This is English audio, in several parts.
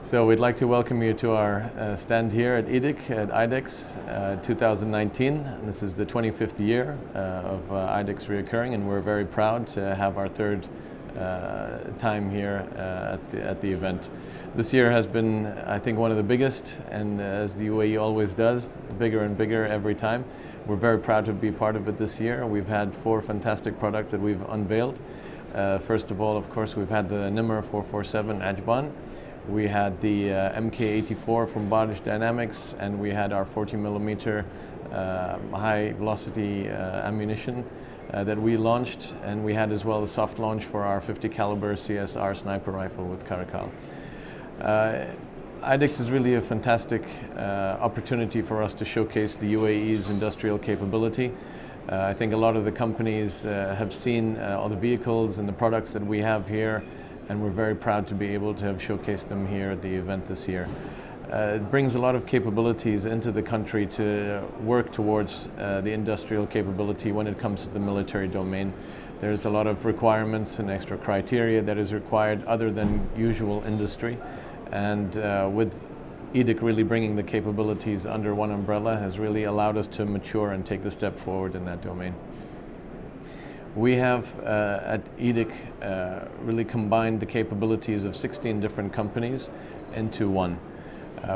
So we'd like to welcome you to our stand here at IDEX 2019. This is the 25th year of IDEX reoccurring, and we're very proud to have our third time here at the event. This year has been, I think, one of the biggest, and as the UAE always does, bigger and bigger every time. We're very proud to be part of it this year. We've had 4 fantastic products that we've unveiled. First of all, of course, we've had the Nimr 447 Ajban. We had the MK84 from Bardish Dynamics, and we had our 40mm high velocity ammunition that we launched, and we had as well a soft launch for our 50 caliber CSR sniper rifle with Caracal. IDEX is really a fantastic opportunity for us to showcase the UAE's industrial capability. I think a lot of the companies have seen all the vehicles and the products that we have here, and we're very proud to be able to have showcased them here at the event this year. It brings a lot of capabilities into the country to work towards the industrial capability when it comes to the military domain. There's a lot of requirements and extra criteria that is required other than usual industry, and with IDEX really bringing the capabilities under one umbrella has really allowed us to mature and take the step forward in that domain. We have at IDEX really combined the capabilities of 16 different companies into one.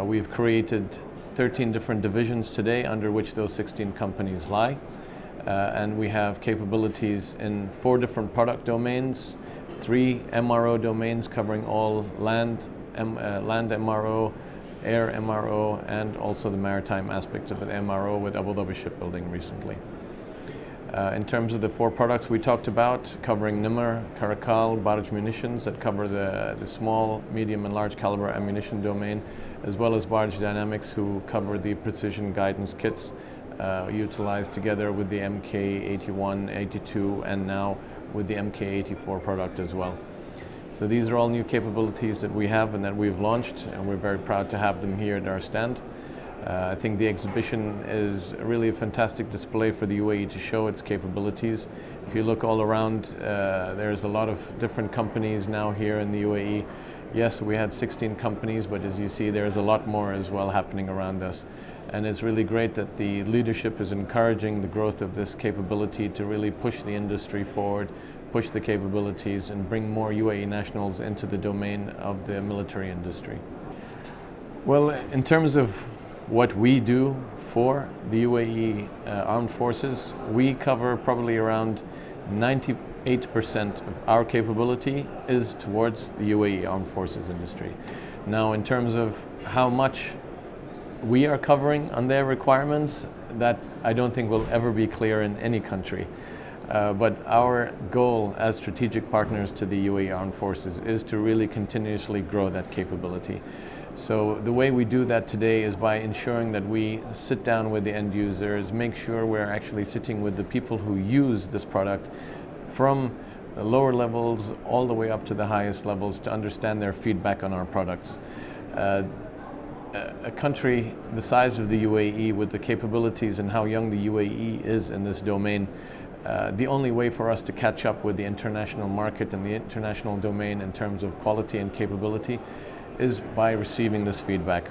We've created 13 different divisions today under which those 16 companies lie, and we have capabilities in 4 different product domains, 3 MRO domains covering all land MRO, air MRO, and also the maritime aspects of an MRO with Abu Dhabi Shipbuilding recently. In terms of the 4 products we talked about, covering Nimr, Caracal, Bardish munitions that cover the small, medium and large caliber ammunition domain, as well as Bardish Dynamics, who cover the precision guidance kits utilized together with the MK81, 82, and now with the MK84 product as well. So these are all new capabilities that we have and that we've launched, and we're very proud to have them here at our stand. I think the exhibition is really a fantastic display for the UAE to show its capabilities. If you look all around, there's a lot of different companies now here in the UAE. Yes, we had 16 companies, but as you see, there's a lot more as well happening around us. And it's really great that the leadership is encouraging the growth of this capability to really push the industry forward, push the capabilities, and bring more UAE nationals into the domain of the military industry. Well, in terms of what we do for the UAE Armed Forces, we cover probably around 98% of our capability is towards the UAE Armed Forces industry. Now, in terms of how much we are covering on their requirements, that I don't think will ever be clear in any country. But our goal as strategic partners to the UAE Armed Forces is to really continuously grow that capability. So the way we do that today is by ensuring that we sit down with the end users, make sure we're actually sitting with the people who use this product from the lower levels all the way up to the highest levels to understand their feedback on our products. A country the size of the UAE, with the capabilities and how young the UAE is in this domain, the only way for us to catch up with the international market and the international domain in terms of quality and capability is by receiving this feedback.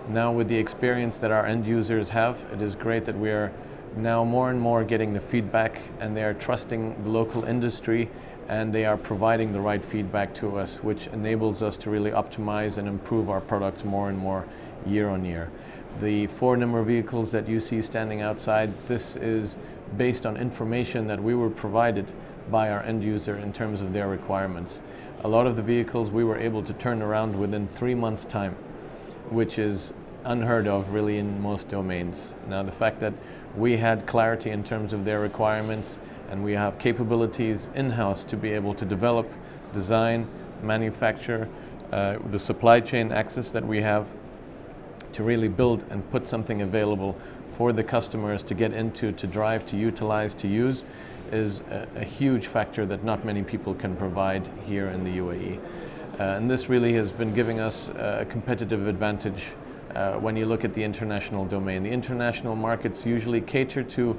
Now, with the experience that our end users have, it is great that we are now more and more getting the feedback, and they are trusting the local industry, and they are providing the right feedback to us, which enables us to really optimize and improve our products more and more year on year. The 4 Nimr vehicles that you see standing outside, this is based on information that we were provided by our end user in terms of their requirements. A lot of the vehicles we were able to turn around within 3 months' time, which is unheard of really in most domains. Now, the fact that we had clarity in terms of their requirements, and we have capabilities in-house to be able to develop, design, manufacture, the supply chain access that we have to really build and put something available for the customers to get into, to drive, to utilize, to use, is a huge factor that not many people can provide here in the UAE. And this really has been giving us a competitive advantage when you look at the international domain. The international markets usually cater to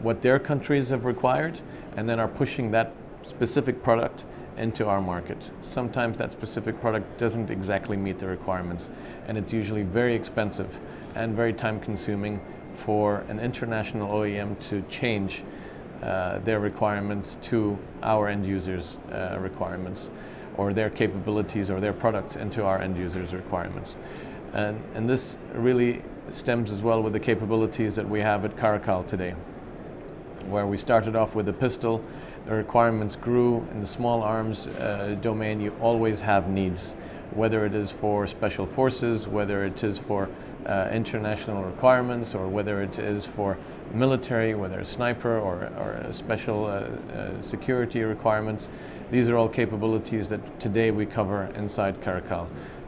what their countries have required, and then are pushing that specific product into our market. Sometimes that specific product doesn't exactly meet the requirements, and it's usually very expensive and very time consuming for an international OEM to change their requirements to our end users' requirements, or their capabilities or their products into our end users' requirements. And this really stems as well with the capabilities that we have at Caracal today, where we started off with a pistol. The requirements grew in the small arms domain. You always have needs, whether it is for special forces, whether it is for international requirements, or whether it is for military, whether it's sniper or special security requirements. These are all capabilities that today we cover inside Caracal.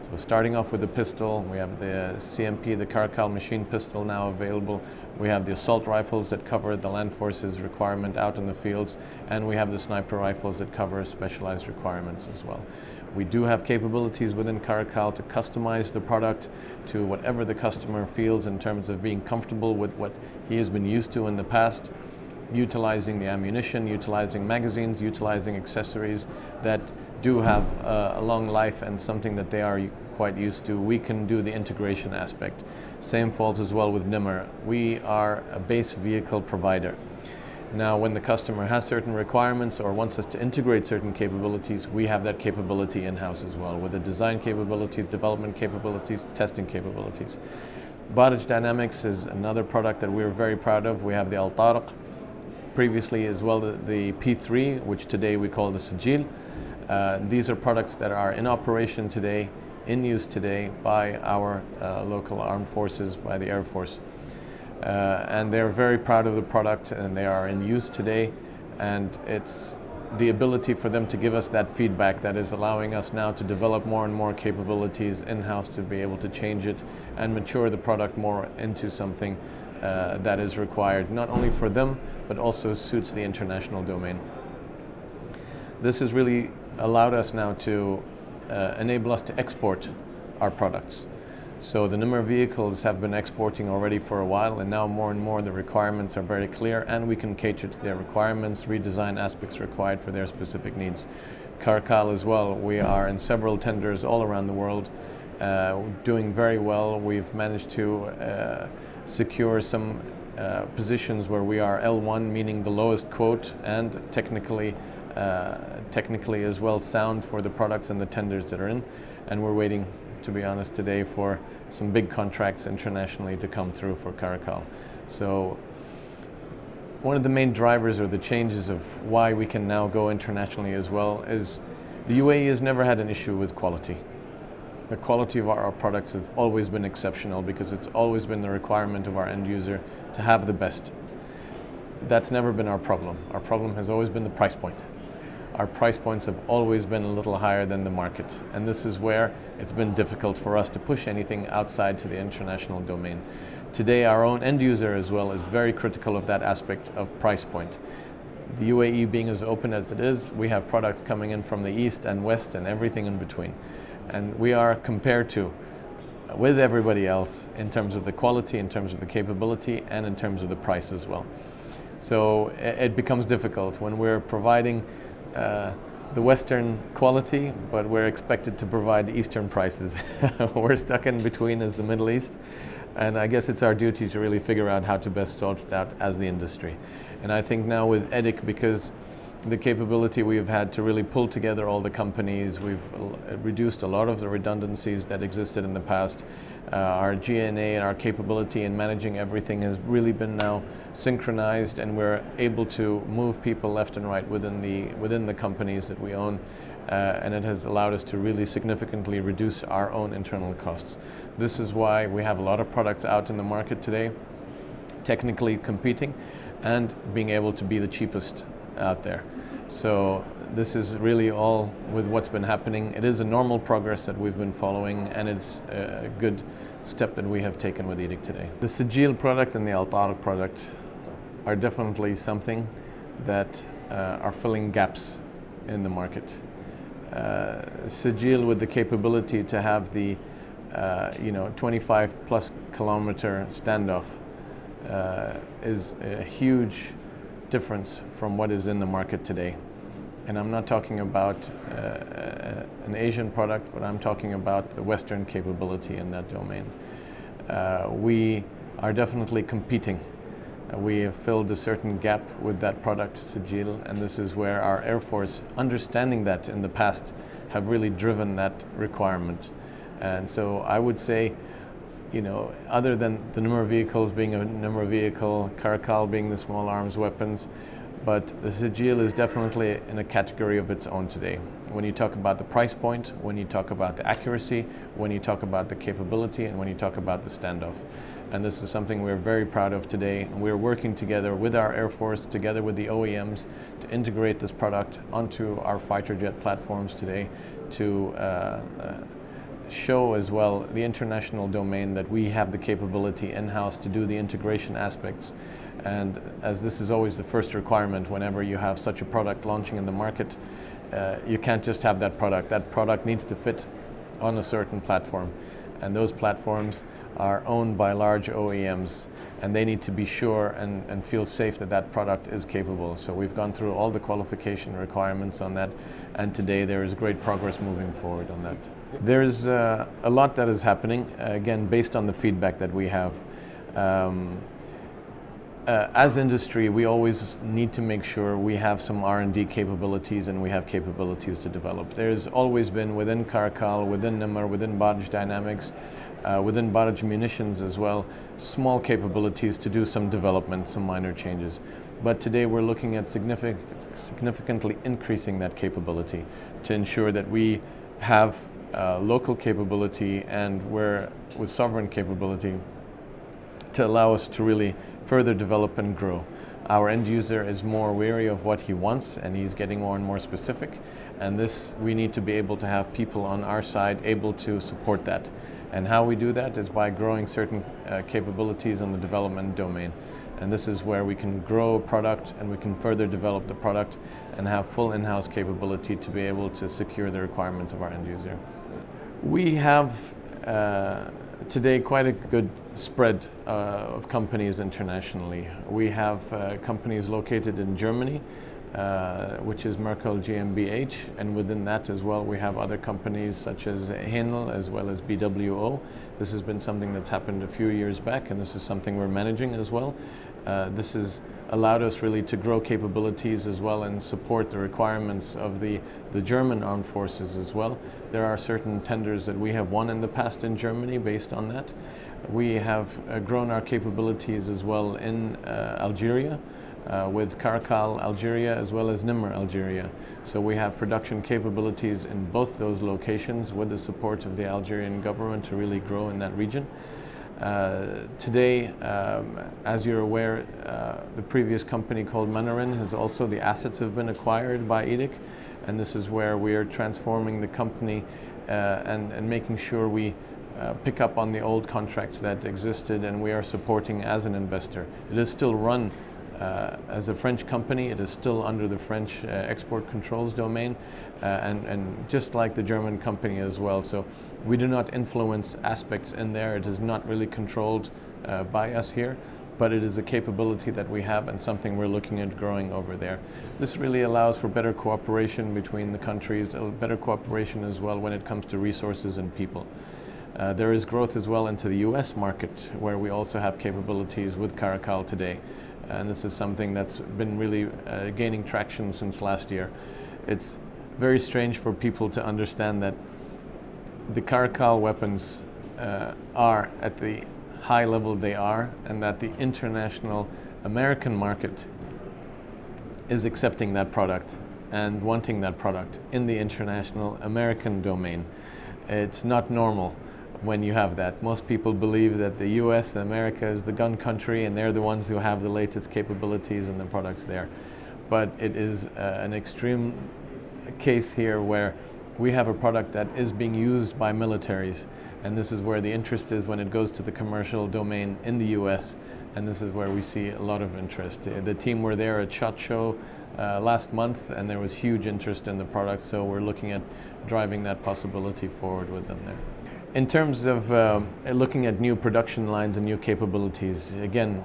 So starting off with the pistol, we have the CMP, the Caracal machine pistol, now available. We have the assault rifles that cover the land forces requirement out in the fields, and we have the sniper rifles that cover specialized requirements as well. We do have capabilities within Caracal to customize the product to whatever the customer feels in terms of being comfortable with what he has been used to in the past, utilizing the ammunition, utilizing magazines, utilizing accessories that do have a long life and something that they are quite used to. We can do the integration aspect. Same falls as well with Nimmer. We are a base vehicle provider. Now, when the customer has certain requirements or wants us to integrate certain capabilities, we have that capability in-house as well, with the design capabilities, development capabilities, testing capabilities. Barrage Dynamics is another product that we're very proud of. We have the Al Tariq, previously as well the P3, which today we call the Sajil. These are products that are in operation today, in use today by our local armed forces, by the Air Force. And they're very proud of the product, and they are in use today, and it's the ability for them to give us that feedback that is allowing us now to develop more and more capabilities in-house to be able to change it and mature the product more into something that is required not only for them but also suits the international domain. This has really allowed us now to enable us to export our products. So the Nimmer vehicles have been exporting already for a while, and now more and more the requirements are very clear, and we can cater to their requirements, redesign aspects required for their specific needs. Caracal as well, we are in several tenders all around the world, doing very well. We've managed to secure some positions where we are L1, meaning the lowest quote, and technically as well sound for the products and the tenders that are in, and we're waiting, to be honest, today for some big contracts internationally to come through for Caracal. So one of the main drivers or the changes of why we can now go internationally as well is the UAE has never had an issue with quality. The quality of our products have always been exceptional because it's always been the requirement of our end user to have the best. That's never been our problem. Our problem has always been the price point. Our price points have always been a little higher than the market, and this is where it's been difficult for us to push anything outside to the international domain. Today, our own end user as well is very critical of that aspect of price point. The UAE being as open as it is, we have products coming in from the east and west and everything in between. And we are compared to with everybody else in terms of the quality, in terms of the capability, and in terms of the price as well. So it becomes difficult when we're providing the Western quality, but we're expected to provide Eastern prices. We're stuck in between as the Middle East, and I guess it's our duty to really figure out how to best sort it out as the industry. And I think now with IDEX, because the capability we've had to really pull together all the companies, we've reduced a lot of the redundancies that existed in the past. Our G&A and our capability in managing everything has really been now synchronized, and we're able to move people left and right within the companies that we own, and it has allowed us to really significantly reduce our own internal costs. This is why we have a lot of products out in the market today, technically competing and being able to be the cheapest out there. So this is really all with what's been happening. It is a normal progress that we've been following, and it's a good step that we have taken with IDEX today. The Sajil product and the Al Tariq product are definitely something that are filling gaps in the market. Sajil, with the capability to have the 25 plus kilometer standoff, is a huge difference from what is in the market today. And I'm not talking about an Asian product, but I'm talking about the Western capability in that domain. We are definitely competing. We have filled a certain gap with that product, Sigil, and this is where our Air Force, understanding that in the past, have really driven that requirement. And so I would say, other than the number of vehicles being a number of vehicle, Caracal being the small arms weapons, but the Sigil is definitely in a category of its own today. When you talk about the price point, when you talk about the accuracy, when you talk about the capability, and when you talk about the standoff. And this is something we're very proud of today. And we're working together with our Air Force, together with the OEMs, to integrate this product onto our fighter jet platforms today to show as well the international domain that we have the capability in-house to do the integration aspects. And as this is always the first requirement whenever you have such a product launching in the market, you can't just have that product. That product needs to fit on a certain platform. And those platforms are owned by large OEMs, and they need to be sure and feel safe that that product is capable. So we've gone through all the qualification requirements on that, and today there is great progress moving forward on that. There's a lot that is happening, again, based on the feedback that we have. As industry, we always need to make sure we have some R&D capabilities and we have capabilities to develop. There's always been within Caracal, within Nimr, within Barrage Dynamics, within Barrage Munitions as well, small capabilities to do some development, some minor changes. But today we're looking at significantly increasing that capability to ensure that we have local capability and we're with sovereign capability to allow us to really further develop and grow. Our end user is more wary of what he wants, and he's getting more and more specific, and this we need to be able to have people on our side able to support that. And how we do that is by growing certain capabilities in the development domain. And this is where we can grow a product and we can further develop the product and have full in-house capability to be able to secure the requirements of our end user. We have today quite a good spread of companies internationally. We have companies located in Germany, which is Merkel GmbH, and within that as well we have other companies such as Henel as well as BWO. This has been something that's happened a few years back, and this is something we're managing as well. This has allowed us really to grow capabilities as well and support the requirements of the German armed forces as well. There are certain tenders that we have won in the past in Germany based on that. We have grown our capabilities as well in Algeria, with Caracal Algeria as well as Nimr Algeria. So we have production capabilities in both those locations with the support of the Algerian government to really grow in that region. Today, as you're aware, the previous company called Manarin has also, the assets have been acquired by IDEX, and this is where we are transforming the company and making sure we pick up on the old contracts that existed, and we are supporting as an investor. It is still run as a French company. It is still under the French export controls domain, and just like the German company as well. So we do not influence aspects in there. It is not really controlled by us here, but it is a capability that we have and something we're looking at growing over there. This really allows for better cooperation between the countries, better cooperation as well when it comes to resources and people. There is growth as well into the US market, where we also have capabilities with Caracal today. And this is something that's been really gaining traction since last year. It's very strange for people to understand that the Caracal weapons are at the high level they are, and that the international American market is accepting that product and wanting that product in the international American domain. It's not normal when you have that. Most people believe that the US, America, is the gun country, and they're the ones who have the latest capabilities and the products there. But it is an extreme case here where we have a product that is being used by militaries, and this is where the interest is when it goes to the commercial domain in the US, and this is where we see a lot of interest. The team were there at SHOT Show last month, and there was huge interest in the product, so we're looking at driving that possibility forward with them there. In terms of looking at new production lines and new capabilities, again,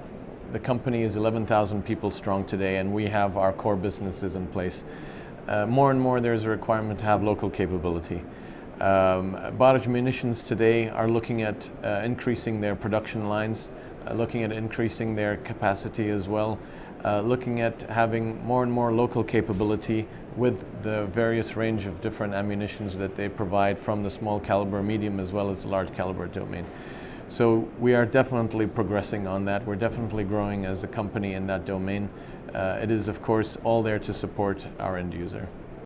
the company is 11,000 people strong today, and we have our core businesses in place. more and more there's a requirement to have local capability. Barrage Munitions today are looking at increasing their production lines, looking at increasing their capacity as well, looking at having more and more local capability with the various range of different ammunitions that they provide from the small caliber, medium, as well as the large caliber domain. So we are definitely progressing on that. We're definitely growing as a company in that domain. It is, of course, all there to support our end user.